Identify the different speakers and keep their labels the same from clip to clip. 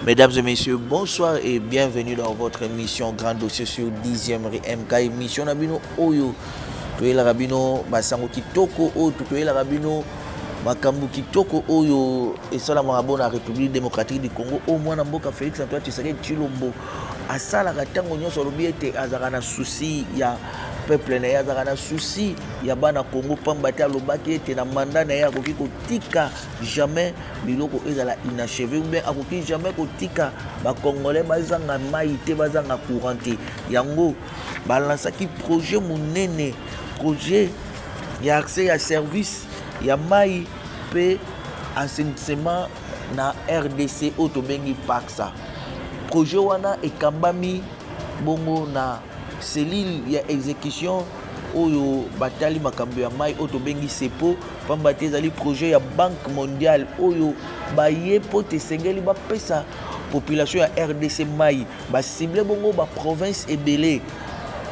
Speaker 1: Mesdames et messieurs, bonsoir et bienvenue dans votre émission Grand Dossier sur 10e MK. Émission Nabino Oyo. Toyela Rabino, Basango Kitoko, Toyela Rabino, Makambu Kitoko Oyo, et ça la Marabona République démocratique du Congo. Au moins, Namboka Félix Antoine Tshisekedi Tshilombo. À ça, la Ratango sur le biais de Azarana Souci, il y a peuple na Azarana Souci, il y a Bana Congo, Pambata Lobaki, était na mandat na ya Koki Kotika, jamais, Biloko Ezala inachevé, ou bien Akoki jamais Kotika, ba Congolais, Bazanga Maïté, Bazanga Couranté, Yango, Balansaki projet Mounene, projet, il y a accès à service, il y a Maï, P, assainissement na RDC, Otobengi Paksa. Projet wana ekambami bongo na cellule ya exécution oyo batali makambo ya mai oto bengi sepo pamba te ezali projet ya banque mondiale oyo baye po te sengeli bapesa population ya RDC mai basible bongo baprovince ebele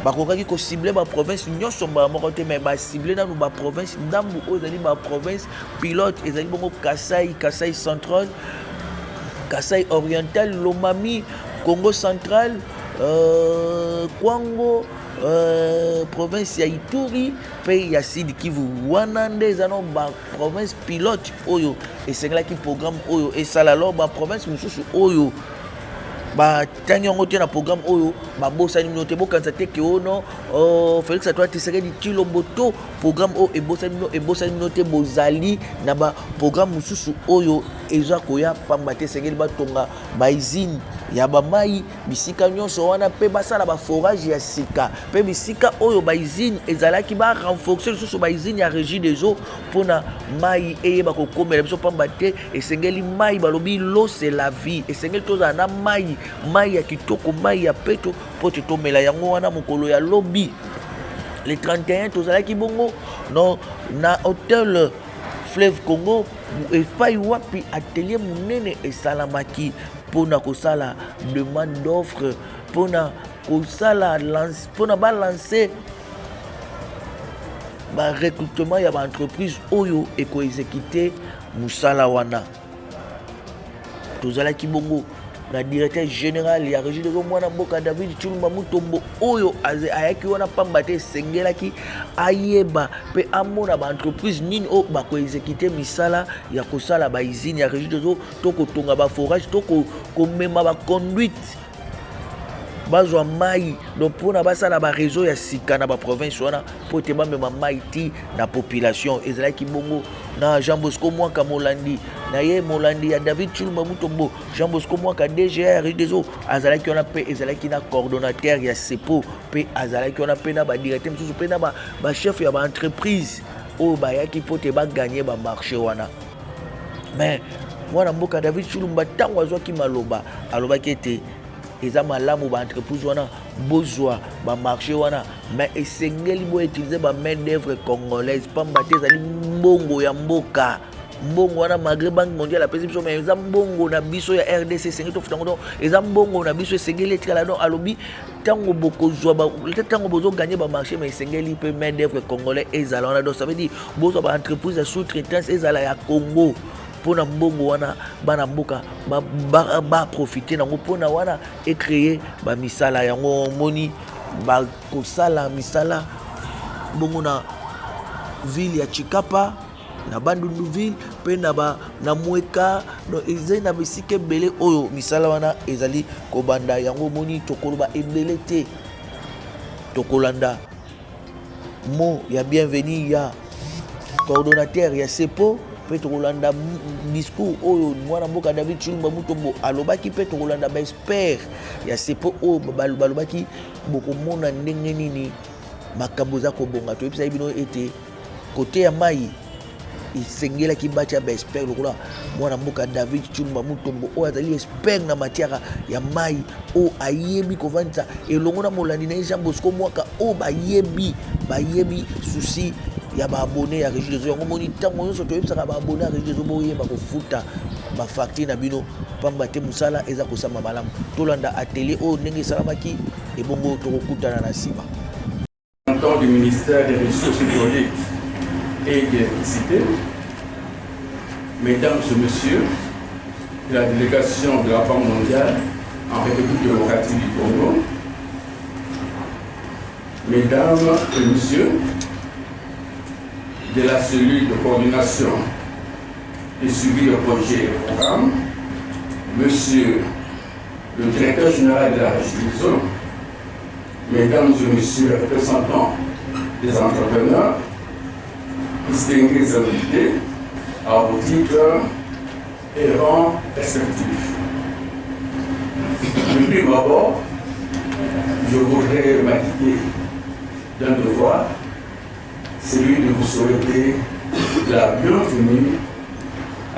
Speaker 1: bakokaki kocible baprovince nyonso mbala moko te mais basible nanu baprovince ndambu oyo ezali baprovince pilote ezali bongo Kasai central, Kasai oriental, Lomami, Congo central, Kwango, province ya Ituri, pays ya Sud Kivu. Wanande zano ba province pilote oyo esengelaki programme oyo esala alors ba province mususu oyo ba tangi yango te na programme oyo ba bosani minote bokanisa te ke ono Félix Antoine Tshisekedi Tshilombo to programme oyo ebosani minote bozali na ba programme mususu oyo eza koya pamba te sengeli batonga ba usine ya bamai bisika nyonso wana pe basala ba forage ya sika pe bisika oyo ba usine ezalaki ba renforcer lisusu ba usine ya régie des eaux pona mai eyeba kokomela biso pamba te esengeli mai balobi l'eau c'est la vie esengeli tozala na mai ya kitoko mai ya peto po te tomela yango wana mokolo ya lobi le 31 tozalaki bongo no na hôtel Fleuve Congo epai wapi atelier munene esalamaki pona kosala demande d'offre pona kosala pona balancer ba recrutement ya ba entreprise oyo ekoexécuter musala wana tozalaki bongo na directeur général ya régie de mwana mboka David Tshilombo Mutombo oyo ayaki wana pamba te sengelaki ayeba pe amona ba entreprise nini o ba ko exécuter misala ya kosala ba usine ya régie de eaux to kotonga ba forage to komema ba conduite bazwa mai donc pona basala ba réseau ya sika na ba province wana po te bamema mai ti na population ezalaki bongo na Jean Bosco Mwaka Molandi na ye Molandi ya David Tshilombo Mutombo Jean Bosco Mwaka DGR des eaux azalaki wana pe ezalaki na coordonnateur ya sepo pe azalaki wana pe na ba directeur mususu pe na ba chef ya ba entreprise oyo bayaki po te baganye ba marché wana mais mwana mboka David Tshilombo ntango azwaki maloba alobaki ete eza malamu ba entreprise wana bozwa ba marché wana mais esengeli bo utiliser ba main d'œuvre congolaise pamba te ezali mbongo ya mboka mbongo wana malgré banque mondiale apesi biso mais eza mbongo na biso ya RDC esengeli tofutango donc eza mbongo na biso esengeli etikala donc alobi ntango bokozwa ntango bozoganye ba marché mais esengeli mpe main d'œuvre congolais ezala wana donc ça veut dire bozwa ba entreprise ya sous-traitance ezala ya Congo pona mbongo wana bana mboka ba profiter nango pona wana et créer ba misala yango moni ba kosala misala bongo na ville ya Chikapa na Bandundu ville pe na Mweka no ezali na bisika ebele oyo misala wana ezali kobanda yango moni tokoloba ebele te tokolanda mo ya bienvenue ya coordonnateur ya sepo pe tokolanda discours oyo mwana mboka David Tshilombo Mutombo alobaki pe tokolanda ba expert ya sepo oyo balobaki bokomona ndenge nini makambo za kobonga toyebisa bino ete kote ya mai esengelaki batia ba expert lokola mwana mboka David Tshilombo Mutombo oyo azali expert na matière ya mai oyo ayebi kovandisa elongo na molandi na Jean Bosco Mwaka oyo bayebi souci ya ba abonné ya régie des eaux ngomoni ntango nyonso toyebisaka ba abonné ya régie des eaux boyeba kofuta ba facture na bino pamba te musala eza kosamba malamu tolanda atelier oyo ndenge esalamaki ebongo tokokutana na nsima.
Speaker 2: Temps du ministère des Ressources hydrauliques et de l'électricité, mesdames et messieurs, de la délégation de la Banque mondiale en République démocratique du Congo, Mesdames et Messieurs, de la cellule de coordination et suivi de projets et programmes, Monsieur le directeur général de la régie des zones, Mesdames et Messieurs les représentants des entrepreneurs, distingués invités à vos titres et rangs respectifs. De prime abord, je voudrais m'acquitter d'un devoir, celui de vous souhaiter la bienvenue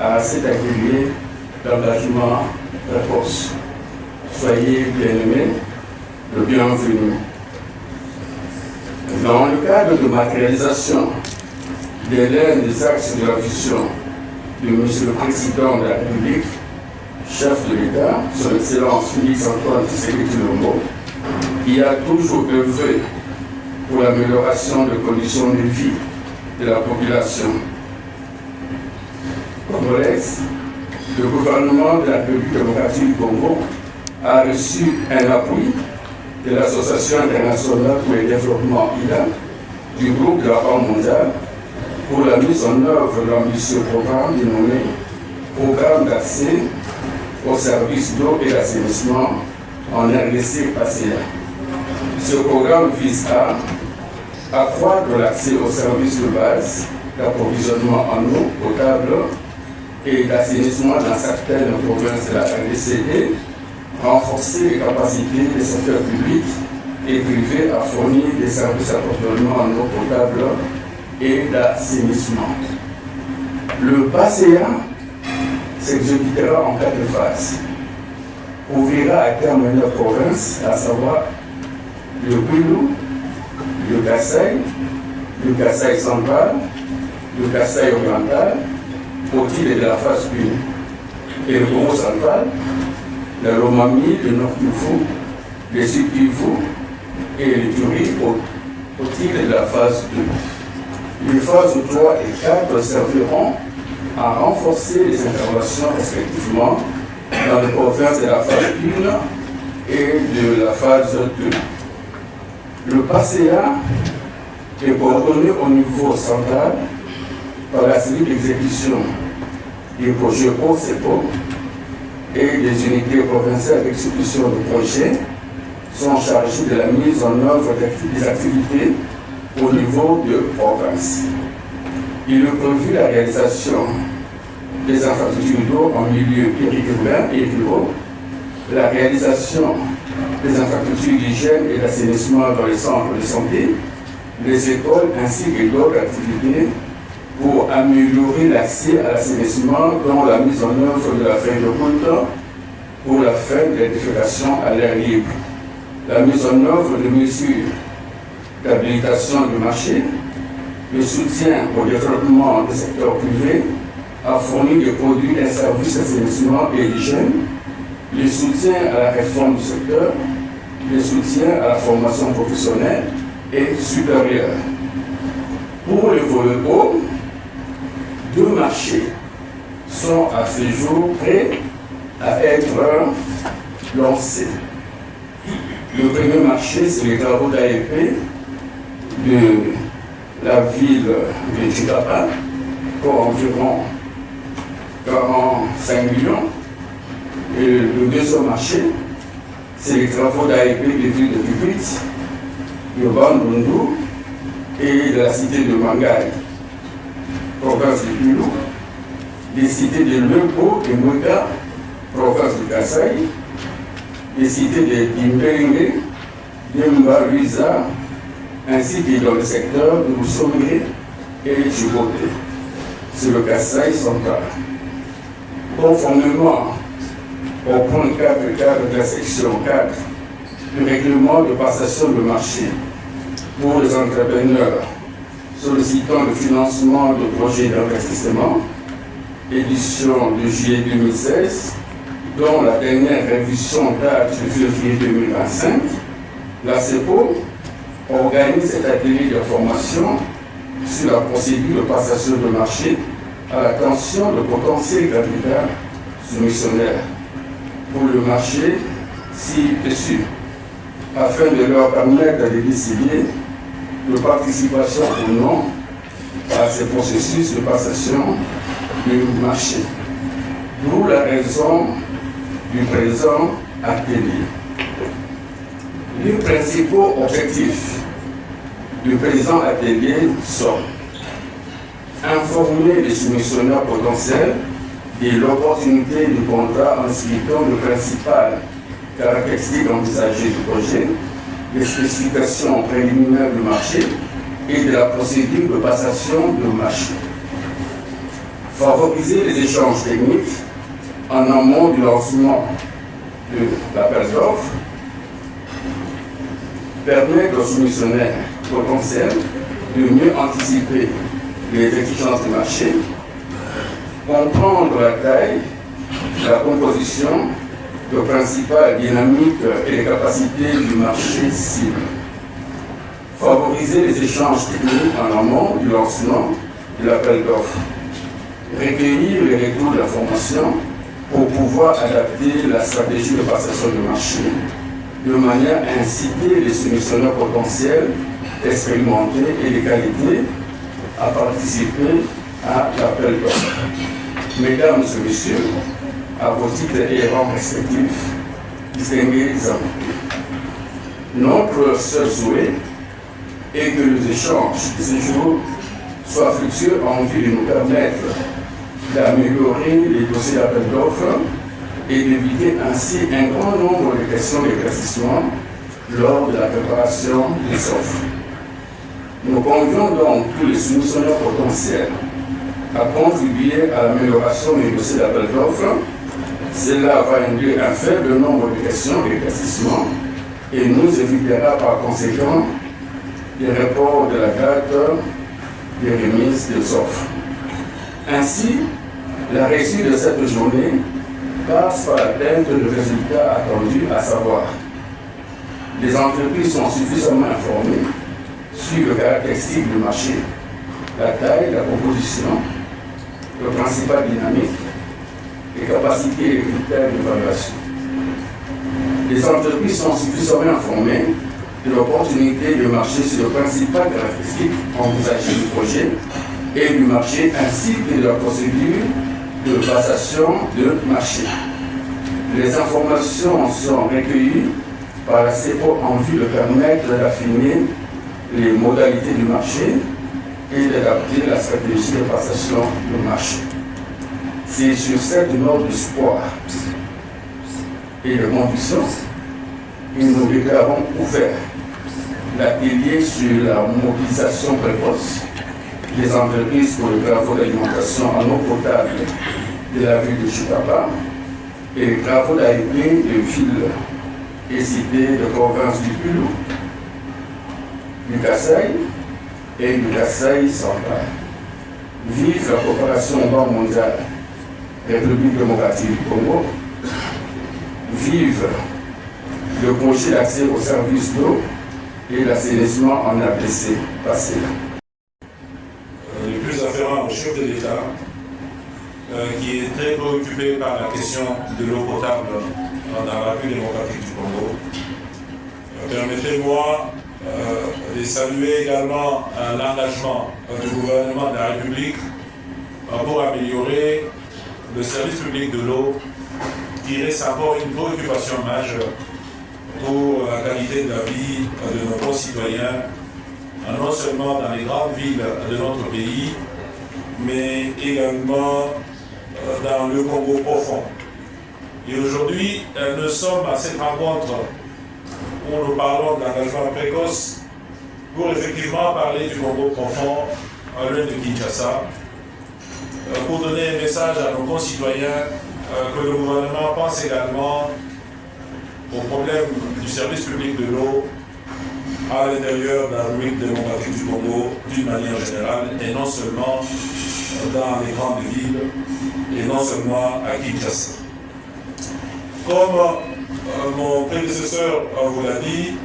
Speaker 2: à cet atelier d'engagement précoce. Soyez bien-aimés, le bienvenu. Dans le cadre de matérialisation de l'un des axes de la vision de M. le Président de la République, chef de l'État, son Excellence Félix-Antoine Tshisekedi Tshilombo, qui a toujours œuvré pour l'amélioration des conditions de vie de la population congolaise, le gouvernement de la République démocratique du Congo a reçu un appui de l'Association internationale pour le développement IDA, du groupe de la Banque mondiale, pour la mise en œuvre de l'ambitieux programme dénommé Programme d'accès aux services d'eau et d'assainissement en RDC-ASEAN. Ce programme vise à accroître l'accès aux services de base d'approvisionnement en eau potable et d'assainissement dans certaines provinces de la RDC, renforcer les capacités des secteurs publics et privés à fournir des services d'approvisionnement en eau potable et d'assainissement. Le PASEA s'exécutera en 4 phases. Ouvrira à terme 9 provinces, à savoir le Kwilu, le Kasaï central, le Kasaï oriental, au titre de la phase 1, et le Congo central, la Lomami, le Nord Kivu, le Sud Kivu et le Turi au titre de la phase 2. Les phases 3 et 4 serviront à renforcer les interventions respectivement dans les provinces de la phase 1 et de la phase 2. Le PASEA est coordonné au niveau central par la cellule d'exécution des projets OCEPO et des unités provinciales d'exécution de projets sont chargées de la mise en œuvre des activités au niveau de province. Il est prévu la réalisation des infrastructures d'eau en milieu périurbain et ruraux, la réalisation des infrastructures d'hygiène et d'assainissement dans les centres de santé, les écoles ainsi que d'autres activités pour améliorer l'accès à l'assainissement, dont la mise en œuvre de la feuille de route pour la fin de l'édification à l'air libre, la mise en œuvre de mesures d'habilitation du marché, le soutien au développement des secteurs privés à fournir des produits et services d'assainissement et d'hygiène, le soutien à la réforme du secteur, le soutien à la formation professionnelle et supérieure. Pour le volet eau, 2 marchés sont à ce jour prêts à être lancés. Le premier marché, c'est les travaux d'AEP de la ville de Tshikapa pour environ 45 millions. Et le deuxième marché, c'est les travaux d'AEP des villes de Kiprit, de Bandundu et de la cité de Mangaï, province de Kwilu, des cités de Lempo et Mweka, province de Kasaï, des cités de Dimberingue, Demba Luisa, ainsi que dans le secteur de Moussomé et Djibote, sur le Kasaï central. Conformément au point 4 cadre de la section 4 du règlement de passation de marché pour les entrepreneurs sollicitant le financement de projets d'investissement, édition de juillet 2016, dont la dernière révision date de février 2025, la CEPO organise cet atelier de formation sur la procédure de passation de marché à l'attention de potentiels candidats soumissionnaires pour le marché ci-dessus, afin de leur permettre de décider de participation ou non à ces processus de passation du marché. D'où la raison du présent atelier. Les principaux objectifs du présent atelier sont informer les soumissionnaires potentiels de l'opportunité du contrat en citant le principal caractéristique envisagée du projet, les spécifications préliminaires du marché et de la procédure de passation du marché. Favoriser les échanges techniques en amont du lancement de l'appel d'offres, permettre aux soumissionnaires potentiels de mieux anticiper les exigences du marché, comprendre la taille, la composition, le principal dynamique et les capacités du marché cible. Favoriser les échanges techniques en amont du lancement de l'appel d'offres. Recueillir les retours d'informations pour pouvoir adapter la stratégie de passation du marché de manière à inciter les soumissionnaires potentiels expérimentés et de qualité à participer à l'appel d'offres. Mesdames et messieurs, à vos titres et rangs respectifs, distingués invités, notre seul souhait est que les échanges de ces jours soient fructueux en vue de nous permettre d'améliorer les dossiers d'appel d'offres et d'éviter ainsi un grand nombre de questions d'éclaircissement lors de la préparation des offres. Nous convions donc tous les soumissionnaires potentiels à contribuer à l'amélioration des dossiers d'appel d'offres. Cela va induire un faible nombre de questions d'éclaircissement et nous évitera par conséquent les reports de la date des remises des offres. Ainsi, la réussite de cette journée passe par l'atteinte de résultats attendus, à savoir les entreprises sont suffisamment informées sur le caractéristique du marché, la taille, la composition, le principal dynamique, les capacités et les critères d'évaluation. Les entreprises sont suffisamment informées de l'opportunité du marché sur le principal caractéristique envisagé du projet et du marché ainsi que de la procédure de passation de marché. Les informations sont recueillies par la CEPO en vue de permettre d'affiner les modalités du marché et d'adapter la stratégie de passation du marché. C'est sur cette note d'espoir et de conviction que nous déclarons ouvert l'atelier sur la mobilisation précoce des entreprises pour les travaux d'alimentation en eau potable de la ville de Chitapa et les travaux d'arrivée de villes et cités de province du Pulou, du Kasaï et du Kasaï central. Vive la coopération au Banque mondiale, République démocratique du Congo. Vive le projet d'accès aux services d'eau et l'assainissement en APC passé.
Speaker 3: Le plus afférent au chef de l'État, qui est très préoccupé par la question de l'eau potable dans la République démocratique du Congo. Permettez-moi de saluer également l'engagement du gouvernement de la République pour améliorer le service public de l'eau, qui reste encore une préoccupation majeure pour la qualité de la vie de nos concitoyens, non seulement dans les grandes villes de notre pays, mais également dans le Congo profond. Et aujourd'hui, nous sommes à cette rencontre où nous parlons de l'engagement précoce pour effectivement parler du Congo profond, loin de Kinshasa, pour donner un message à nos concitoyens que le gouvernement pense également au problème du service public de l'eau à l'intérieur de la République démocratique du Congo d'une manière générale, et non seulement dans les grandes villes, et non seulement à Kinshasa. Comme mon prédécesseur vous l'a dit,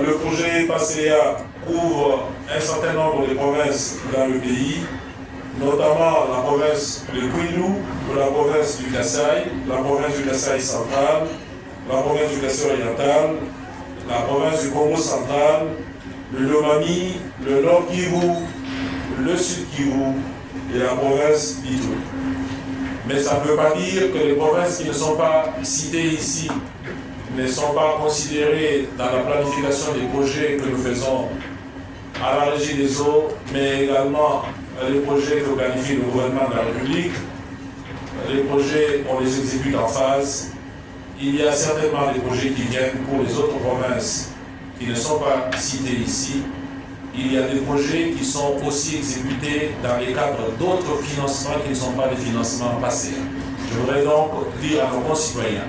Speaker 3: le projet PASEA couvre un certain nombre de provinces dans le pays, notamment la province de Kwilu, la province du Kasaï, la province du Kasaï central, la province du Kasaï oriental, la province du Congo central, le Lomami, le Nord Kivu, le Sud Kivu et la province d'Ituri. Mais ça ne veut pas dire que les provinces qui ne sont pas citées ici ne sont pas considérées dans la planification des projets que nous faisons à la Régie des eaux, mais également les projets que planifie le gouvernement de la République. Les projets, on les exécute en phase. Il y a certainement des projets qui viennent pour les autres provinces qui ne sont pas cités ici. Il y a des projets qui sont aussi exécutés dans les cadres d'autres financements qui ne sont pas des financements passés. Je voudrais donc dire à nos concitoyens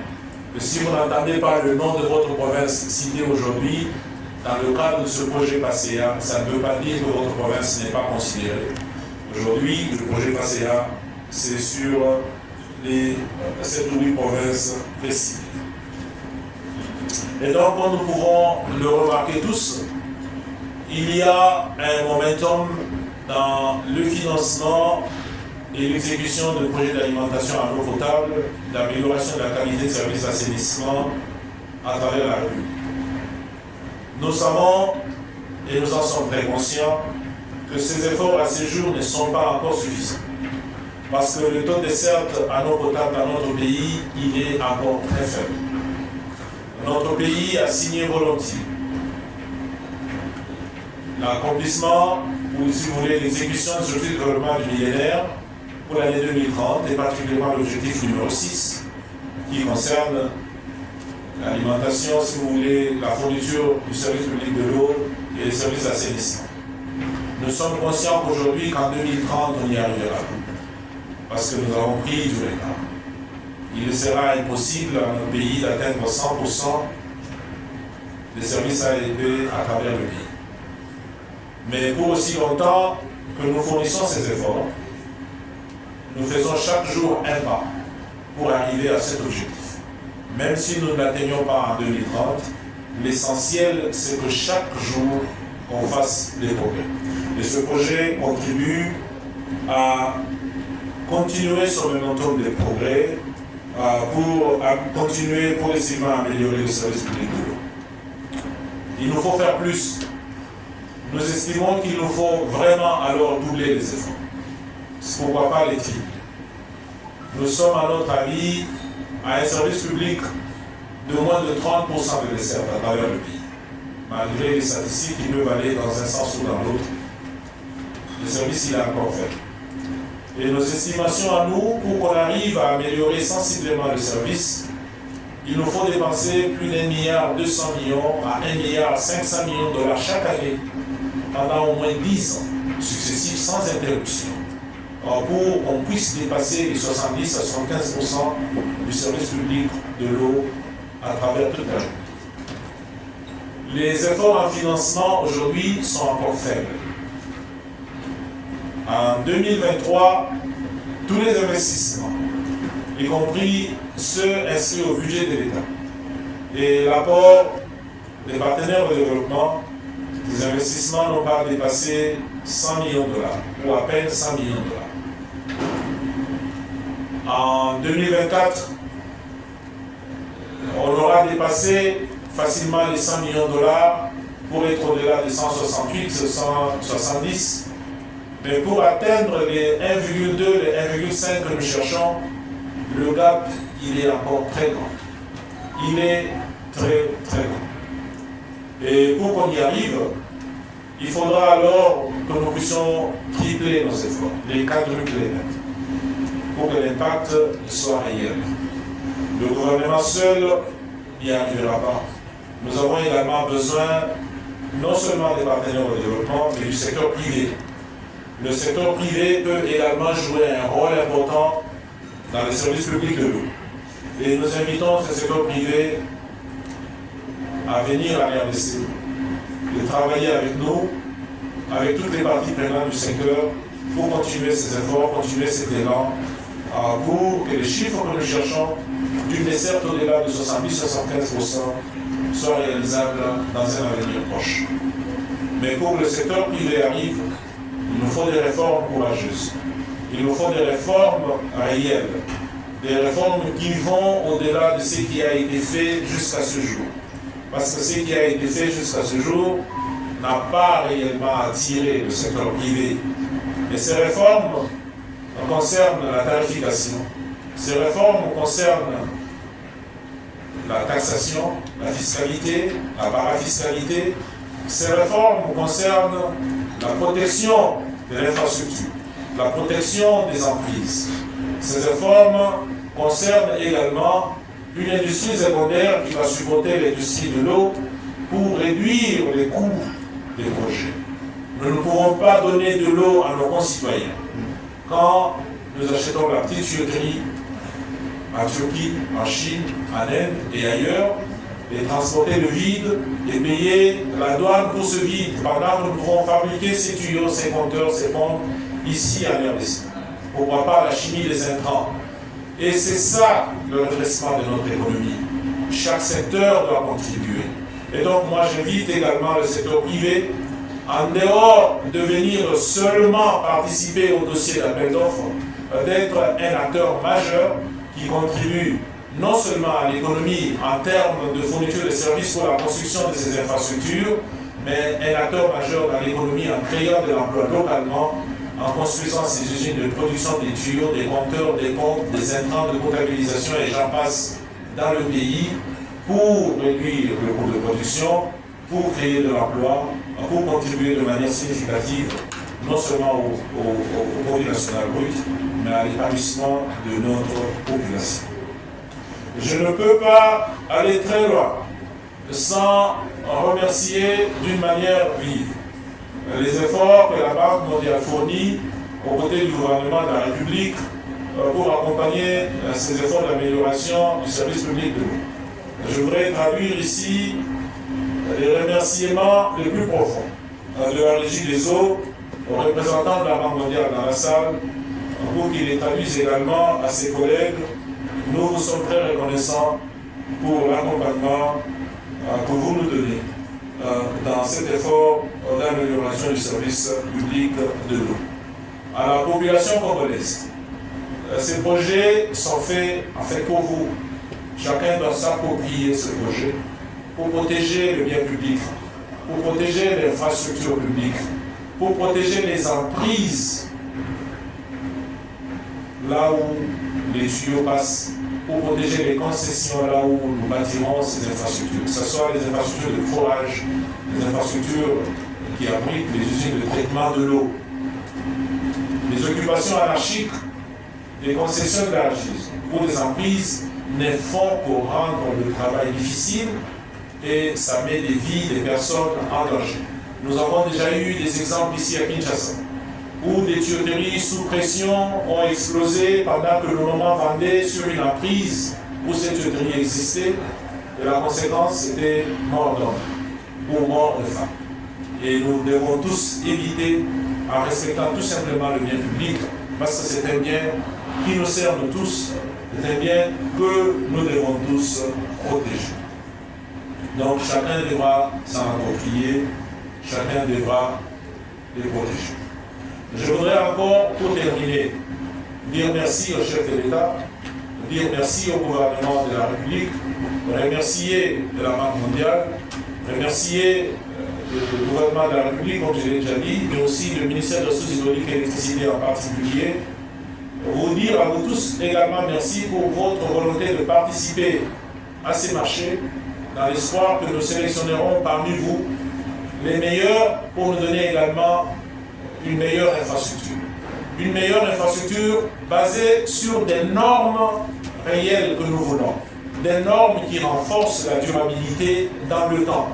Speaker 3: que si vous n'entendez pas le nom de votre province cité aujourd'hui, dans le cadre de ce projet PASEA, ça ne veut pas dire que votre province n'est pas considérée. Aujourd'hui, le projet PASEA, c'est sur les 7 ou 8 provinces précisées. Et donc, comme nous pouvons le remarquer tous, il y a un momentum dans le financement et l'exécution de projets d'alimentation en eau potable, d'amélioration de la qualité de service d'assainissement à travers la République. Nous savons, et nous en sommes très conscients, que ces efforts à ce jour ne sont pas encore suffisants. Parce que le taux de desserte en eau potable dans notre pays, il est encore très faible. Notre pays a signé volontiers l'accomplissement, ou si vous voulez, l'exécution de l'objectif de développement du millénaire pour l'année 2030, et particulièrement l'objectif numéro 6, qui concerne l'alimentation, si vous voulez, la fourniture du service public de l'eau et les services d'assainissement. Nous sommes conscients qu'aujourd'hui, qu'en 2030, on y arrivera. Parce que nous avons pris du retard. Il sera impossible à notre pays d'atteindre 100% des services ALP à travers le pays. Mais pour aussi longtemps que nous fournissons ces efforts, nous faisons chaque jour un pas pour arriver à cet objectif. Même si nous ne l'atteignons pas en 2030, l'essentiel, c'est que chaque jour, on fasse des progrès. Et ce projet contribue à continuer sur le momentum des progrès, pour continuer progressivement à améliorer le service public de l'eau. Il nous faut faire plus. Nous estimons qu'il nous faut vraiment alors doubler les efforts. Pourquoi pas les tripler? Nous sommes à notre avis à un service public de moins de 30% de desserte à travers le pays. Malgré les statistiques qui peuvent aller dans un sens ou dans l'autre, le service il est encore faible. Et nos estimations à nous, pour qu'on arrive à améliorer sensiblement le service, il nous faut dépenser plus d'1,2 milliard à 1,5 milliard chaque année pendant au moins 10 ans successifs sans interruption, pour qu'on puisse dépasser les 70 à 75% du service public de l'eau à travers toute la République. Les efforts en financement aujourd'hui sont encore faibles. En 2023, tous les investissements, y compris ceux inscrits au budget de l'État, et l'apport des partenaires de développement, les investissements n'ont pas dépassé 100 millions de dollars, ou à peine 100 millions de dollars. En 2024, on aura dépassé facilement les 100 millions de dollars pour être au-delà des 168, 170. Mais pour atteindre les 1,2, les 1,5 que nous cherchons, le gap, il est encore très grand. Il est très, très grand. Et pour qu'on y arrive, il faudra alors que nous puissions tripler nos efforts, les quadrupler même, pour que l'impact soit réel. Le gouvernement seul n'y arrivera pas. Nous avons également besoin non seulement des partenaires au développement, mais du secteur privé. Le secteur privé peut également jouer un rôle important dans les services publics de l'eau. Et nous invitons ce secteur privé à venir à l'RDC, de travailler avec nous, avec toutes les parties prenantes du secteur, pour continuer ces efforts, continuer cet élan, pour que les chiffres que nous cherchons d'une desserte au-delà de 70-75% soient réalisables dans un avenir proche. Mais pour que le secteur privé arrive, il nous faut des réformes courageuses. Il nous faut des réformes réelles, des réformes qui vont au-delà de ce qui a été fait jusqu'à ce jour. Parce que ce qui a été fait jusqu'à ce jour n'a pas réellement attiré le secteur privé. Et ces réformes concernent la tarification, ces réformes concernent la taxation, la fiscalité, la parafiscalité. Ces réformes concernent la protection de l'infrastructure, la protection des emprises. Ces réformes concernent également une industrie secondaire qui va supporter l'industrie de l'eau pour réduire les coûts des projets. Nous ne pouvons pas donner de l'eau à nos concitoyens quand nous achetons la petite tuyauterie en Turquie, en Chine, en Inde et ailleurs, et transporter le vide et payer la douane pour ce vide, pendant que nous pouvons fabriquer ces tuyaux, ces compteurs, ces pompes ici en RDC. Pourquoi pas la chimie des intrants? Et c'est ça le redressement de notre économie. Chaque secteur doit contribuer. Et donc moi j'invite également le secteur privé, en dehors de venir seulement participer au dossier d'appel d'offres, d'être un acteur majeur qui contribue non seulement à l'économie en termes de fourniture de services pour la construction de ces infrastructures, mais un acteur majeur dans l'économie en créant de l'emploi localement, en construisant ces usines de production des tuyaux, des compteurs, des pompes, des intrants de potabilisation et j'en passe dans le pays pour réduire le coût de production, pour créer de l'emploi, pour contribuer de manière significative non seulement au produit national brut, mais à l'épanouissement de notre population. Je ne peux pas aller très loin sans remercier d'une manière vive les efforts que la Banque mondiale fournit aux côtés du gouvernement de la République pour accompagner ces efforts d'amélioration du service public de l'eau. Je voudrais traduire ici les remerciements les plus profonds de la Régie des eaux aux représentants de la Banque mondiale dans la salle pour qu'ils les traduisent également à ses collègues. Nous vous sommes très reconnaissants pour l'accompagnement que vous nous donnez dans cet effort d'amélioration du service public de l'eau. À la population congolaise, ces projets sont faits en fait pour vous. Chacun doit s'approprier ce projet pour protéger le bien public, pour protéger l'infrastructure publique, pour protéger les emprises là où les tuyaux passent, pour protéger les concessions là où nous bâtirons ces infrastructures, que ce soit les infrastructures de forage, les infrastructures qui abritent les usines de traitement de l'eau, les occupations anarchiques, les concessions de l'anarchisme ou des emprises ne font qu'au rendre le travail difficile et ça met des vies des personnes en danger. Nous avons déjà eu des exemples ici à Kinshasa, où des tuyauteries sous pression ont explosé pendant que le moment vendait sur une emprise où cette tuyauterie existait, et la conséquence était mort d'homme ou mort de femme. Et nous devons tous éviter, en respectant tout simplement le bien public, parce que c'est un bien qui nous sert de tous, c'est un bien que nous devons tous protéger. Donc chacun devra s'en approprier, chacun devra les protéger. Je voudrais encore, pour terminer, dire merci au chef de l'État, dire merci au gouvernement de la République, remercier de la Banque mondiale, remercier le gouvernement de la République, comme je l'ai déjà dit, mais aussi le ministère de Ressources hydrauliques et d'électricité en particulier. Vous dire à vous tous également merci pour votre volonté de participer à ces marchés, dans l'espoir que nous sélectionnerons parmi vous les meilleurs pour nous donner également une meilleure infrastructure. Une meilleure infrastructure basée sur des normes réelles que nous voulons. Des normes qui renforcent la durabilité dans le temps,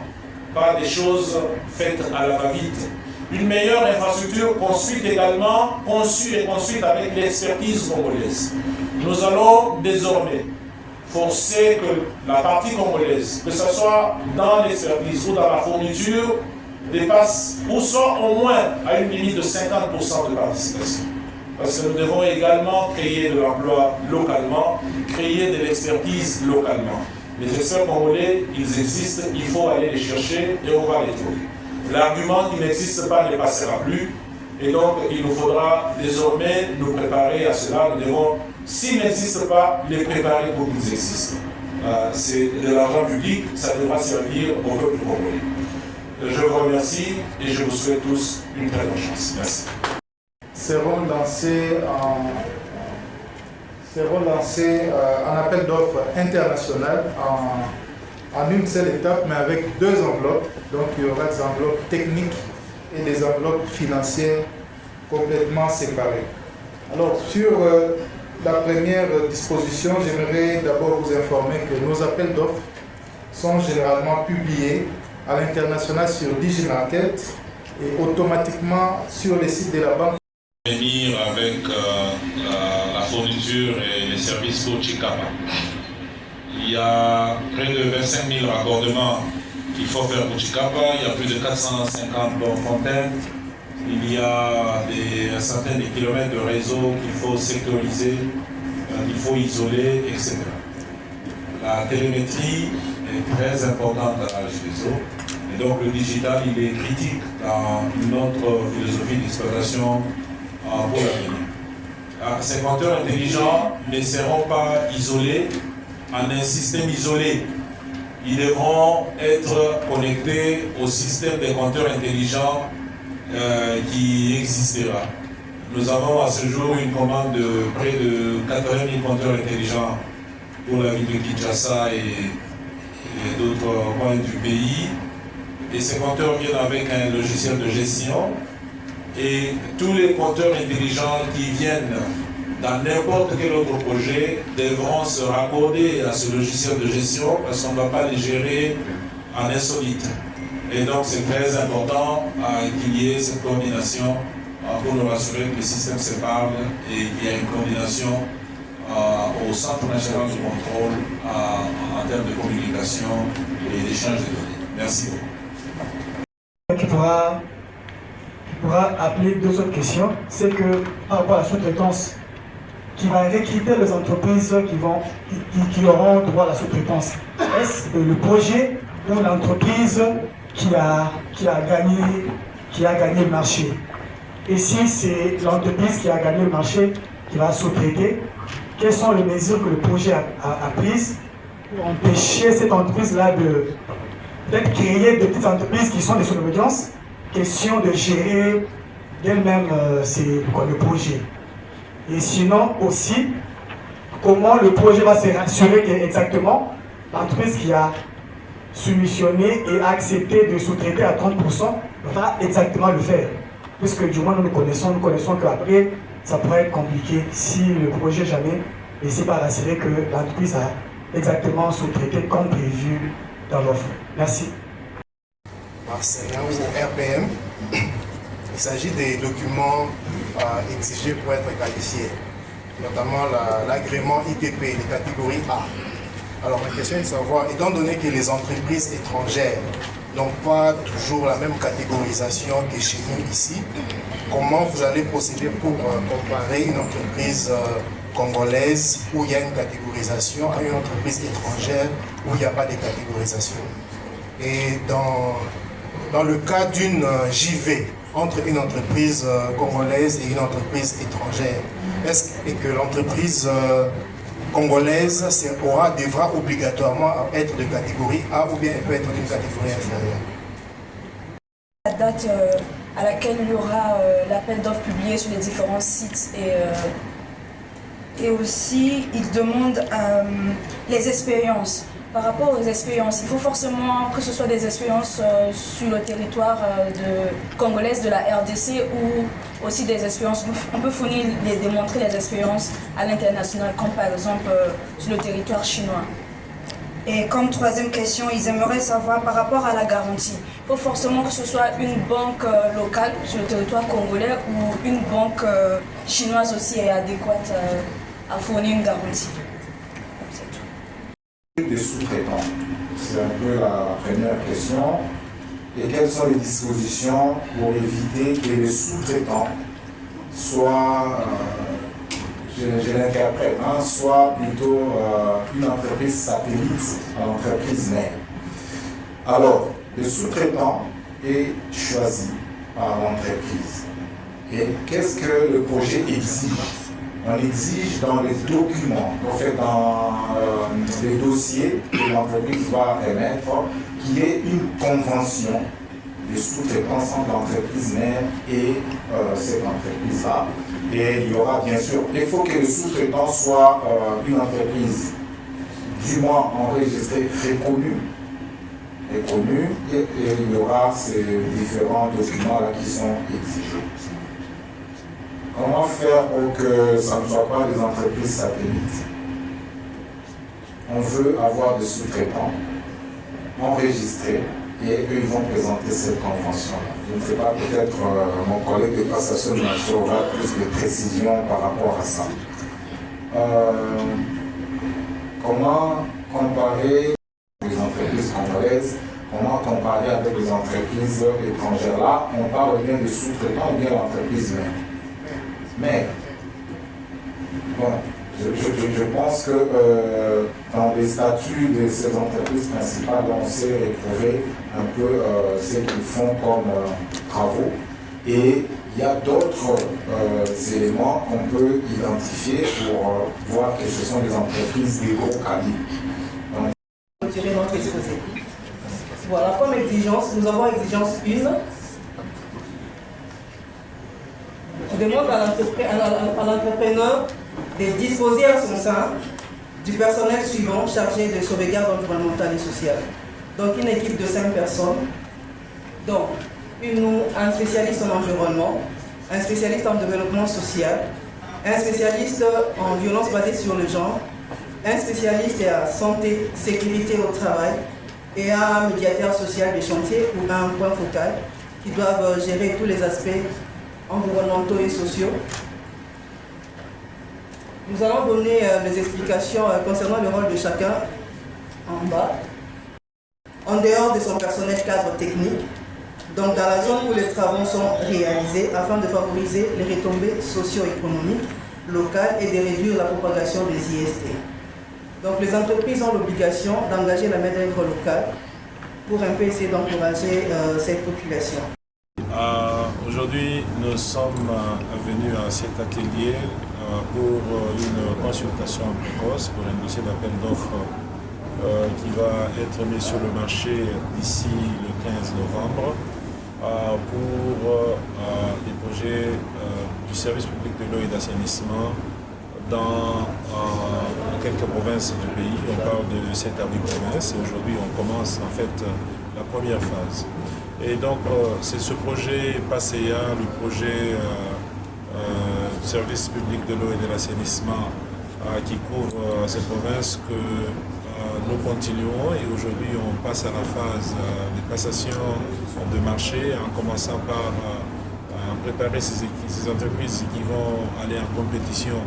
Speaker 3: pas des choses faites à la va-vite. Une meilleure infrastructure construite également, conçue et construite avec l'expertise congolaise. Nous allons désormais forcer que la partie congolaise, que ce soit dans l'expertise ou dans la fourniture, dépasse ou soit au moins à une limite de 50% de participation. Parce que nous devons également créer de l'emploi localement, créer de l'expertise localement. Les experts congolais, ils existent, il faut aller les chercher et on va les trouver. L'argument qui n'existe pas ne passera plus. Et donc, il nous faudra désormais nous préparer à cela. Nous devons, s'ils n'existent pas, les préparer pour qu'ils existent. C'est de l'argent public, ça devra servir au peuple congolais. Je vous remercie et je vous souhaite tous une très bonne chance. Merci.
Speaker 4: Seront lancés un appel d'offres international en une seule étape, mais avec deux enveloppes. Donc il y aura des enveloppes techniques et des enveloppes financières complètement séparées. Alors sur la première disposition, j'aimerais d'abord vous informer que nos appels d'offres sont généralement publiés à l'international sur DigiMarket et automatiquement sur les sites de la banque.
Speaker 3: Venir avec la fourniture et les services pour Chikapa. Il y a près de 25 000 raccordements qu'il faut faire pour Chikapa, il y a plus de 450 bornes fontaines, il y a un certain de kilomètres de réseau qu'il faut sécuriser, qu'il faut isoler, etc. La télémétrie est très importante dans la GSO et donc le digital il est critique dans notre philosophie d'exploitation pour l'avenir. Ces compteurs intelligents ne seront pas isolés en un système isolé. Ils devront être connectés au système des compteurs intelligents qui existera. Nous avons à ce jour une commande de près de 80 000 compteurs intelligents pour la ville de Kinshasa et d'autres coins du pays. Et ces compteurs viennent avec un logiciel de gestion. Et tous les compteurs intelligents qui viennent dans n'importe quel autre projet devront se raccorder à ce logiciel de gestion parce qu'on ne va pas les gérer en insolite. Et donc c'est très important qu'il y ait cette coordination pour nous rassurer que les systèmes se parlent et qu'il y a une coordination au Centre national de contrôle en termes de communication et d'échange de données. Merci beaucoup.
Speaker 5: Qui pourra appeler deux autres questions, c'est que par rapport à la sous-traitance, qui va recruter les entreprises qui auront droit à la sous-traitance. Est-ce le projet ou l'entreprise qui a gagné le marché? Et si c'est l'entreprise qui a gagné le marché qui va sous-traiter, quelles sont les mesures que le projet a prises pour empêcher cette entreprise-là d'être créée de petites entreprises qui sont des sous-obédiences? Question de gérer d'elle-même le projet. Et sinon aussi, comment le projet va se rassurer qu'exactement l'entreprise qui a soumissionné et accepté de sous-traiter à 30% va exactement le faire. Puisque du moins nous connaissons qu'après, ça pourrait être compliqué si le projet jamais ne s'est pas rassuré que l'entreprise a exactement sous-traité comme prévu dans l'offre. Merci.
Speaker 4: Marseillais ou RPM, il s'agit des documents exigés pour être qualifiés, notamment l'agrément ITP, les catégories A. Alors ma question est de savoir, étant donné que les entreprises étrangères n'ont pas toujours la même catégorisation que chez nous ici, comment vous allez procéder pour comparer une entreprise congolaise où il y a une catégorisation à une entreprise étrangère où il n'y a pas de catégorisation? Et dans le cas d'une JV entre une entreprise congolaise et une entreprise étrangère, est-ce que l'entreprise congolaise devra obligatoirement être de catégorie A ou bien elle peut être d'une catégorie inférieure?
Speaker 6: La date à laquelle il y aura l'appel d'offres publié sur les différents sites et aussi il demande les expériences. Par rapport aux expériences, il faut forcément que ce soit des expériences sur le territoire congolaise de la RDC ou aussi des expériences. On peut démontrer les expériences à l'international, comme par exemple sur le territoire chinois.
Speaker 7: Et comme troisième question, ils aimeraient savoir par rapport à la garantie.
Speaker 6: Il faut forcément que ce soit une banque locale sur le territoire congolais ou une banque chinoise aussi est adéquate à fournir une garantie.
Speaker 8: Des sous-traitants, c'est un peu la première question. Et quelles sont les dispositions pour éviter que les sous-traitants soient, je l'interprète, soit plutôt une entreprise satellite à l'entreprise mère. Alors, le sous-traitant est choisi par l'entreprise. Et qu'est-ce que le projet exige? On exige dans les documents, en fait dans les dossiers que l'entreprise va émettre, qu'il y ait une convention de sous-traitance entre l'entreprise mère et cette entreprise-là. Et il y aura bien sûr, il faut que le sous-traitant soit une entreprise, du moins enregistrée, reconnue. Et il y aura ces différents documents-là qui sont exigés. Comment faire pour que ça ne soit pas des entreprises satellites? On veut avoir des sous-traitants enregistrés et eux, ils vont présenter cette convention-là. Je ne sais pas, peut-être mon collègue de passation de marché aura plus de précisions par rapport à ça. Comment comparer les entreprises congolaises? Comment comparer avec les entreprises étrangères? Là, on parle bien de sous-traitants ou bien l'entreprise mère. Mais, bon, je pense que dans les statuts de ces entreprises principales, on sait retrouver un peu ce qu'ils font comme travaux. Et il y a d'autres éléments qu'on peut identifier pour voir que ce sont des entreprises de gros calibre.
Speaker 9: Retirer notre exposé. Voilà, comme exigence, nous avons exigence 1. On demande à l'entrepreneur de disposer à son sein du personnel suivant chargé de sauvegarde environnementale et sociale. Donc une équipe de 5 personnes, donc un spécialiste en environnement, un spécialiste en développement social, un spécialiste en violence basée sur le genre, un spécialiste en santé, sécurité au travail et un médiateur social des chantiers ou un point focal qui doivent gérer tous les aspects environnementaux et sociaux. Nous allons donner des explications concernant le rôle de chacun en bas, en dehors de son personnel cadre technique, donc dans la zone où les travaux sont réalisés afin de favoriser les retombées socio-économiques locales et de réduire la propagation des IST. Donc les entreprises ont l'obligation d'engager la main-d'œuvre locale pour un peu essayer d'encourager cette population.
Speaker 3: Aujourd'hui, nous sommes venus à cet atelier pour une consultation précoce pour un dossier d'appel d'offres qui va être mis sur le marché d'ici le 15 novembre pour les projets du service public de l'eau et d'assainissement dans quelques provinces du pays. On parle de 7 à 8 provinces et aujourd'hui on commence en fait la première phase. Et donc c'est ce projet PASEA, le projet du service public de l'eau et de l'assainissement qui couvre ces provinces que nous continuons et aujourd'hui on passe à la phase de passation de marché en commençant par préparer ces entreprises qui vont aller en compétition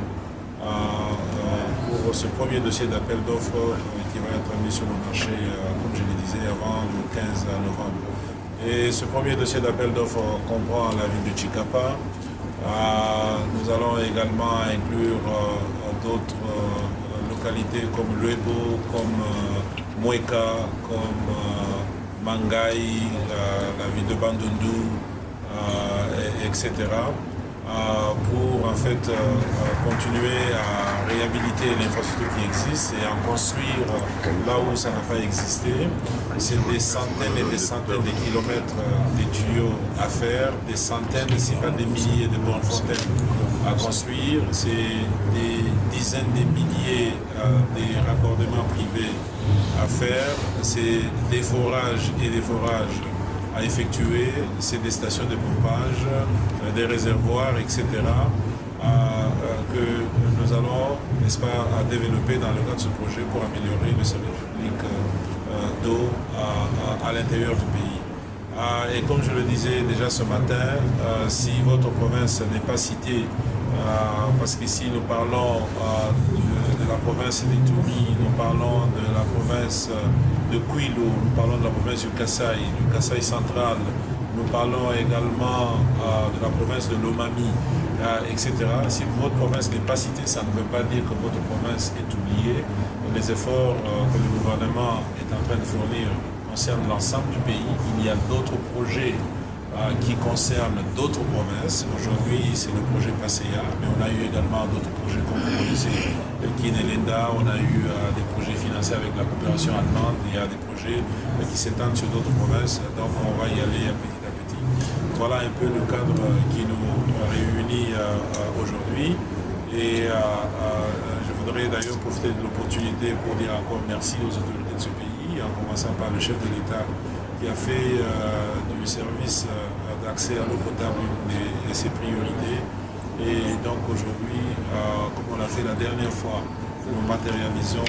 Speaker 3: pour ce premier dossier d'appel d'offres qui va être mis sur le marché, comme je le disais, avant le 15 novembre. Et ce premier dossier d'appel d'offres comprend la ville de Chikapa. Nous allons également inclure d'autres localités comme Luebo, comme Mweka, comme Mangaï, la ville de Bandundu, etc. Pour en fait continuer à réhabiliter l'infrastructure qui existe et en construire là où ça n'a pas existé. C'est des centaines et des centaines de kilomètres de tuyaux à faire, des centaines, si pas des milliers de bornes fontaines à construire. C'est des dizaines de milliers de raccordements privés à faire. C'est des forages et des forages à effectuer, c'est des stations de pompage, des réservoirs, etc. Que nous allons, n'est-ce pas, à développer dans le cadre de ce projet pour améliorer le service public d'eau à l'intérieur du pays. Et comme je le disais déjà ce matin, si votre province n'est pas citée, parce qu'ici nous parlons de la province d'Ituri, nous parlons de la province de Kwilu, nous parlons de la province du Kasaï central, nous parlons également de la province de Lomami, etc. Si votre province n'est pas citée, ça ne veut pas dire que votre province est oubliée. Les efforts que le gouvernement est en train de fournir concernent l'ensemble du pays. Il y a d'autres projets qui concernent d'autres provinces. Aujourd'hui, c'est le projet PASEA, mais on a eu également d'autres projets comme vous connaissez, le Kinelenda, on a eu des projets financés avec la coopération allemande, il y a des projets qui s'étendent sur d'autres provinces, donc on va y aller petit à petit. Voilà un peu le cadre qui nous réunit aujourd'hui. Et je voudrais d'ailleurs profiter de l'opportunité pour dire encore merci aux autorités de ce pays, en commençant par le chef de l'État qui a fait du service d'accès à l'eau potable une de ses priorités. Et donc aujourd'hui, comme on l'a fait la dernière fois, nous matérialisons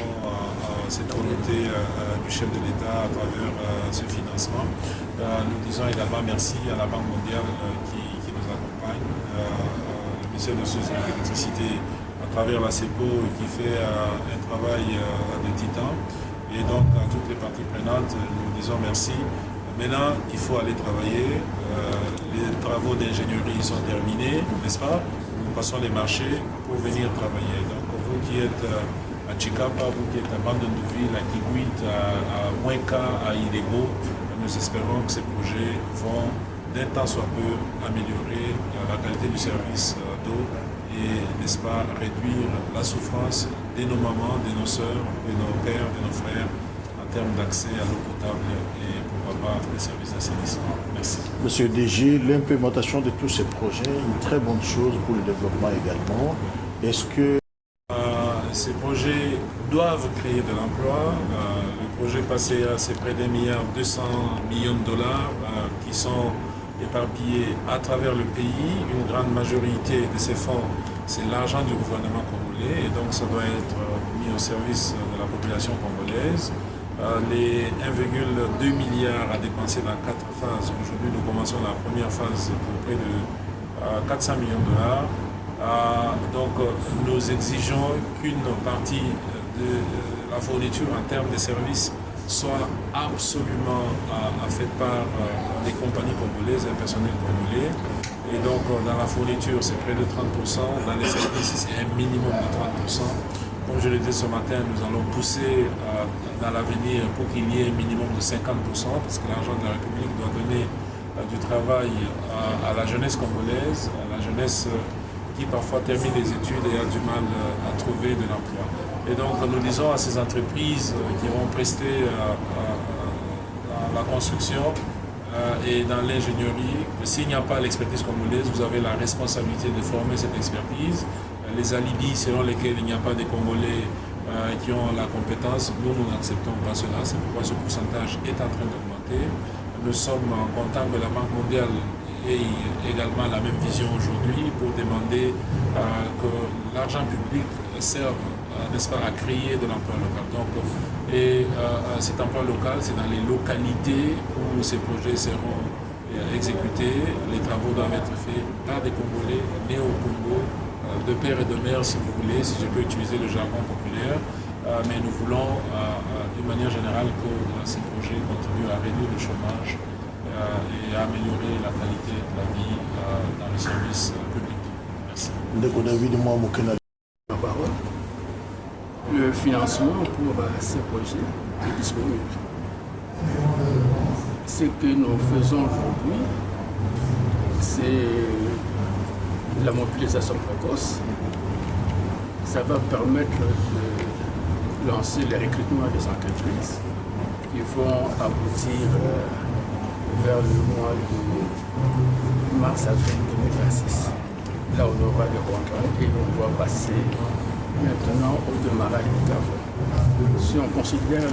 Speaker 3: cette volonté du chef de l'État à travers ce financement. Nous disons également merci à la Banque mondiale qui nous accompagne, le ministère de l'électricité à travers la CEPO qui fait un travail de titan. Et donc à toutes les parties prenantes, nous disons merci. Maintenant, il faut aller travailler. Les travaux d'ingénierie sont terminés, n'est-ce pas? Nous passons les marchés pour venir travailler. Donc vous qui êtes à Chikapa, vous qui êtes à Bandunduvi, à Kiguit, à Mwenka, à Idego, nous espérons que ces projets vont d'un temps soit peu améliorer la qualité du service d'eau et, n'est-ce pas, réduire la souffrance de nos mamans, de nos sœurs, de nos pères, de nos frères en termes d'accès à l'eau potable et pourquoi pas les services d'assainissement. Merci.
Speaker 10: Monsieur DG, l'implémentation de tous ces projets est une très bonne chose pour le développement également. Est-ce que
Speaker 3: ces projets doivent créer de l'emploi. Le projet PASEA, c'est près d'1,2 milliard de dollars qui sont éparpillés à travers le pays. Une grande majorité de ces fonds, c'est l'argent du gouvernement congolais et donc ça doit être mis au service de la population congolaise. Les 1,2 milliard à dépenser dans 4 phases. Aujourd'hui, nous commençons la première phase pour près de 400 millions de dollars. Donc nous exigeons qu'une partie de la fourniture en termes de services soit absolument faite par les compagnies congolaises, un personnel congolais. Et donc dans la fourniture c'est près de 30%, dans les services c'est un minimum de 30%. Comme je l'ai dit ce matin, nous allons pousser dans l'avenir pour qu'il y ait un minimum de 50%, parce que l'argent de la République doit donner du travail à la jeunesse congolaise, à la jeunesse qui parfois termine les études et a du mal à trouver de l'emploi. Et donc nous disons à ces entreprises qui vont prester dans la construction et dans l'ingénierie que s'il n'y a pas l'expertise congolaise, vous avez la responsabilité de former cette expertise. Les alibis selon lesquels il n'y a pas de Congolais qui ont la compétence, nous n'acceptons pas cela. C'est pourquoi ce pourcentage est en train d'augmenter. Nous sommes en contact avec la Banque mondiale et également la même vision aujourd'hui pour demander que l'argent public serve, n'est-ce pas, à créer de l'emploi local. Donc, cet emploi local, c'est dans les localités où ces projets seront exécutés. Les travaux doivent être faits par des Congolais nés au Congo, de père et de mère, si vous voulez, si je peux utiliser le jargon populaire. Mais nous voulons, d'une manière générale, que ces projets contribuent à réduire le chômage et à améliorer la qualité de la vie dans le service public. Merci.
Speaker 11: Le financement pour ces projets est disponible. Ce que nous faisons aujourd'hui, c'est la mobilisation précoce. Ça va permettre de lancer les recrutements des entreprises qui vont aboutir vers le mois de mars-avril 2026. Là, on aura le contrat et on va passer maintenant au démarrage des travaux. Si on considère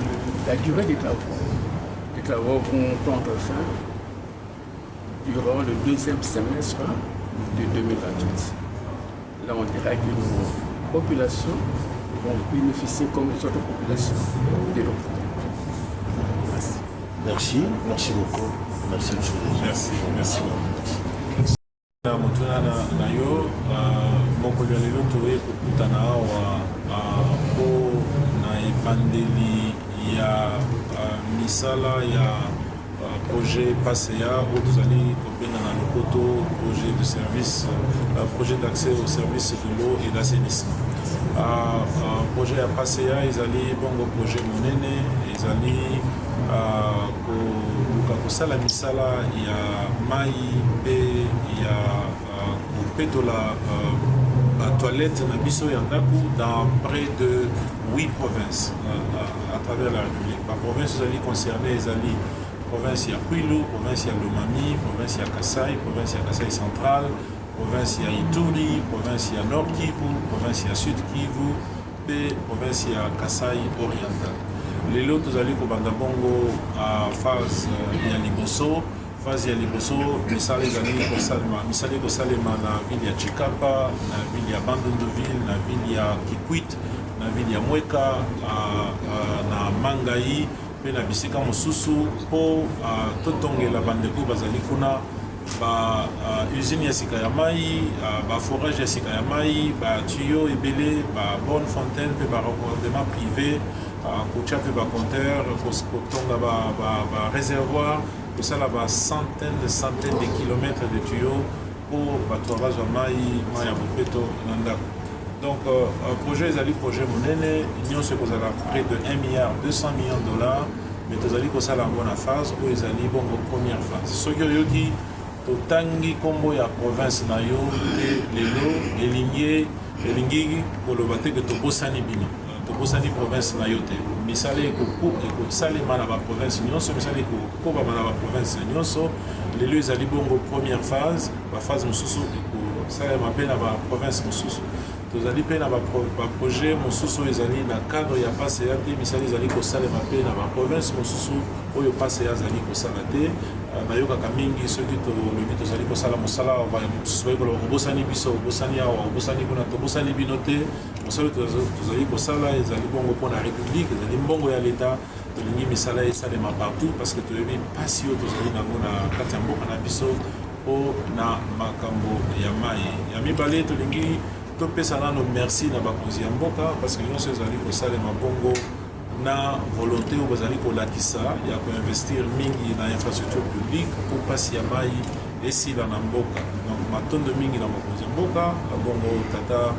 Speaker 11: la durée des travaux vont prendre fin durant le deuxième semestre de 2028. Là, on dirait que nos populations vont bénéficier comme les autres populations de l'eau.
Speaker 10: Merci. Merci beaucoup. Merci, monsieur.
Speaker 3: Merci. Merci. Motuna na yo mokolo ya lelo toye kokutana awa po na ebandeli ya misala ya projet PASEA oyo tozali kobenga na lopoto projet de service, projet d'accès au service de l'eau et d'assainissement. Projet ya PASEA ezali bongo projet monene ezali koluka kosala misala ya mai pe ya kopetola toilette na biso ya ndako dans près de 8 provinces à travers la République. La province ezali concernée ezali province ya Kwilu, province ya Lomami, province ya Kasai, province ya Kasai central, province ya Ituri, province ya Nord Kivu, province ya Sud Kivu pe province ya Kasai oriental. Lelo tozali kobanda bongo à phase ya liboso. Phase ya liboso misala ezali kosalema na ville ya Chikapa, na ville ya Bandunduville, na ville ya Kikwit, na ville ya Mweka, na Mangai pe na bisika mosusu po totongela bandeko bazali kuna ba usine ya sika ya mai, ba forage ya sika ya mai, ba tuyau ebele, ba bonne fontaine pe ba raccordement privé, kotia pe ba compteur, kotonga ba réservoir, kosala ba centaines de kilomètres de tuyaux pour bato bazwa mai ya bopeto na ndako. Donc projet ezali projet monene nyonso ekozala près de 1,2 milliard $, mais tozali kosala yango na phase oyo ezali bongo première phase. Soki oyoki totangi kombo ya province na yo te lelo elingi koloba te ke tobosani bino, tobosani province na yo te. Misala ekosalema na baprovince nyonso, misala ekokobama na baprovince nyonso. Lelo ezali bongo première phase, baphase mosusu ekosalema mpe na baprovince mosusu. Tozali mpe na baprojet mosusu ezali na cadre ya pase ya te, misala ezali kosalema mpe na baprovince mosusu oyo pase ya azali kosala te. Nayokaka mingi soki tolobi tozali kosala mosala mosusu bayekoloba kobosani biso, obosani awa, obosani kuna, tobosani bino te. Mosala tozali kosala ezali bongo mpona république, ezali mbongo ya leta. Tolingi misala esalema partout parce que toyebi pasi oyo tozali nango na kati ya mboka na biso mpo na makambo ya mai. Ya mibale tolingi topesa nano merci na bakonzi ya mboka parce que nyonso ezali kosalema bongo na volonté oyo bazali kolakisa ya koinvestir mingi na infrastructure publique po pasi ya mai esila na mboka. Donc matondo mingi na mokonzi ya mboka bongo tata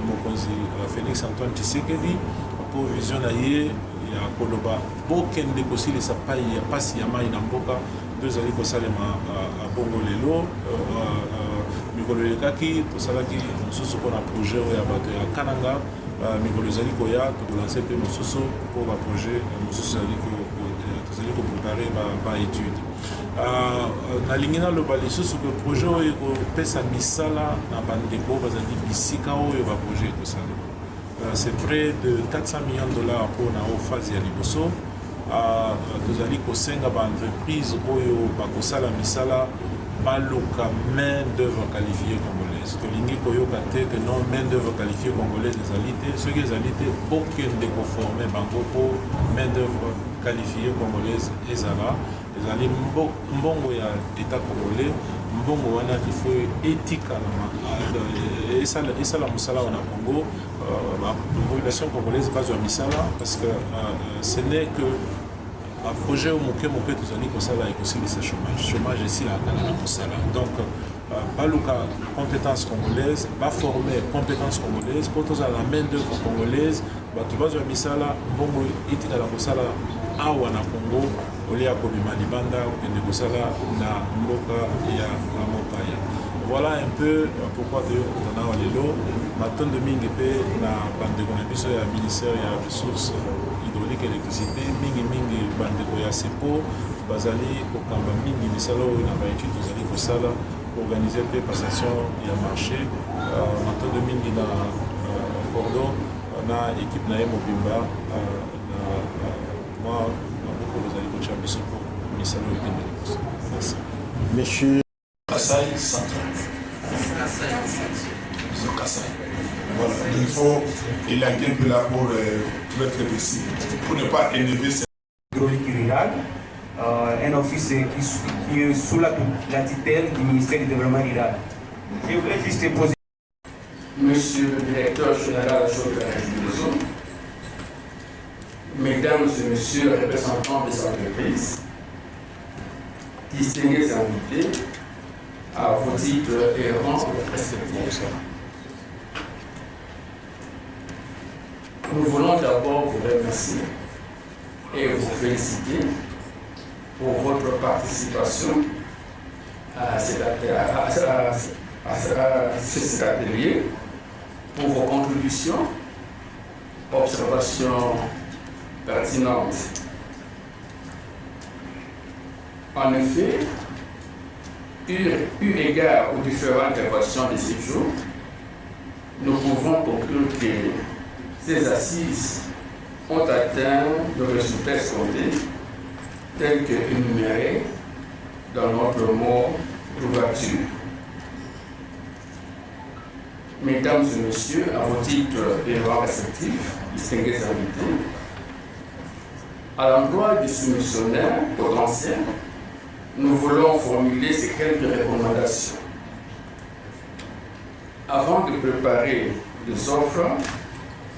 Speaker 3: mokonzi Félix Antoine Tshisekedi po vision na ye ya koloba bokende kosilisa pasi ya mai na mboka nde ezali kosalema bongo lelo. Mikolo elekaki tosalaki mosusu mpona projet oyo ya bato ya Kananga. Mikolo ezali koya tokolanse mpe mosusu mpo baprojet mosusu tozali koprepare baétude. Nalingi naloba lisusu ke projet oyo ekopesa misala na bandeko bazali bisika oyo baprojet ekosalema. C'est près de 400 millions de dollars mpona o phase ya liboso. Tozali kosenga baentreprise oyo bakosala misala baluka main d'œuvre qualifiée congolaise. Tolingi koyoka te que non main d'œuvre qualifiée congolaise ezali te, soki ezali te okende koforme bango po main d'œuvre qualifiée congolaise ezala. Ezali mbongo ya état congolais, mbongo wana il faut étika esala mosala wana Congo. La population congolaise bazwa misala parce que ce n'est que un projet au moke tozali kosala ekosilisa chômage esilaka na mosala. Donc baluka compétence congolaise, baformer compétence congolaise po tozala la main d'œuvre congolaise, bato bazwa misala mbongo etikala kosala awa na Congo olia kobima libanda okende kosala na mboka ya mopaya. Voilà un peu pourquoi tozana lelo matondo mingi mpe na bandeko na biso ya ministère ya ressources hydraulique électricité mingi bandeko ya sepo bazali kokamba mingi misala oyo na baétude tozali kosala organiser mpe passation ya marché matondo mingi na cordon na équipe na ye mobimba na mwa maboko bazali kotia biso po misala oyo ekende liboso. Merci.
Speaker 10: Monsieur
Speaker 12: Kasai central. Kasai. Voilà. Il faut élaguer un peu là pour être très précis, pour ne pas élever cette
Speaker 13: hydraulique rurale, un office qui est sous la tutelle du ministère du développement rural. Je voulais juste poser.
Speaker 2: Monsieur le directeur général de la République, mesdames et messieurs les représentants des entreprises, distingués invités, à vos titres et rangs respectifs. Nous voulons d'abord vous remercier et vous féliciter
Speaker 14: pour votre participation à cet atelier, pour vos contributions, observations pertinentes. En effet, eu égard aux différentes interventions de ces jours, nous pouvons conclure que ces assises ont atteint le résultat escompté tel que énuméré dans notre mot d'ouverture. Mesdames et messieurs, à vos titres et rangs respectifs, distingués invités, à l'endroit du soumissionnaire potentiel, nous voulons formuler ces quelques recommandations. Avant de préparer des offres,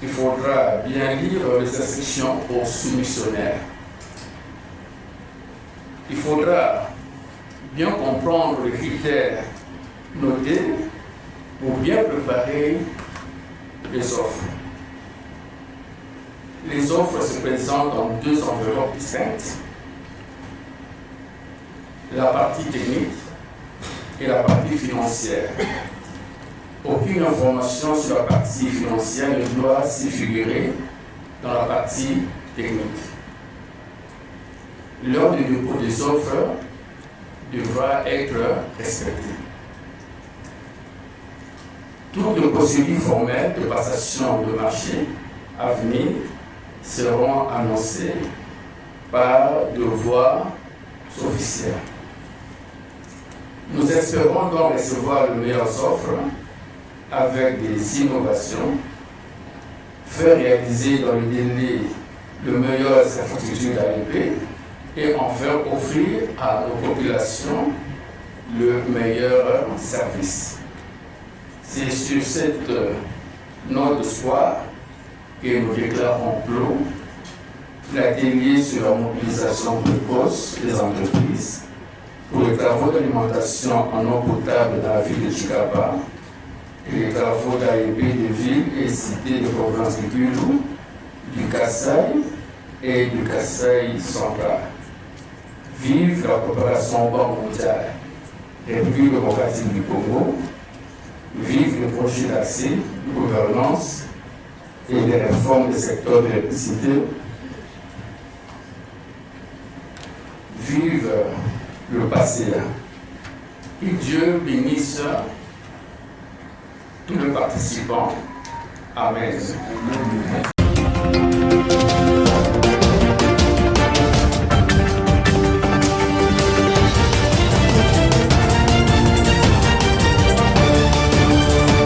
Speaker 14: il faudra bien lire les instructions aux soumissionnaires. Il faudra bien comprendre les critères notés pour bien préparer les offres. Les offres se présentent dans deux enveloppes distinctes. La partie technique et la partie financière. Aucune information sur la partie financière ne doit s'y figurer dans la partie technique. L'heure du dépôt des offres devra être respectée. Toutes les procédures formelles de passation de marché à venir seront annoncées par de voies officielles. Nous espérons donc recevoir les meilleures offres avec des innovations, faire réaliser dans le délai les meilleures infrastructures d'AEP et enfin offrir à nos populations le meilleur service. C'est sur cette note d'espoir que nous déclarons clos l'atelier sur la mobilisation précoce des entreprises pour les travaux d'alimentation en eau potable dans la ville de Chikapa et les travaux d'AEP des villes et cités de province de Gulu, du Kasaï et du Kasaï central. Vive la coopération Banque mondiale, République démocratique du Congo, vive le projet d'accès, de gouvernance et des réformes des secteurs de l'électricité. Vive le passé. Que Dieu bénisse tous les participants. Amen.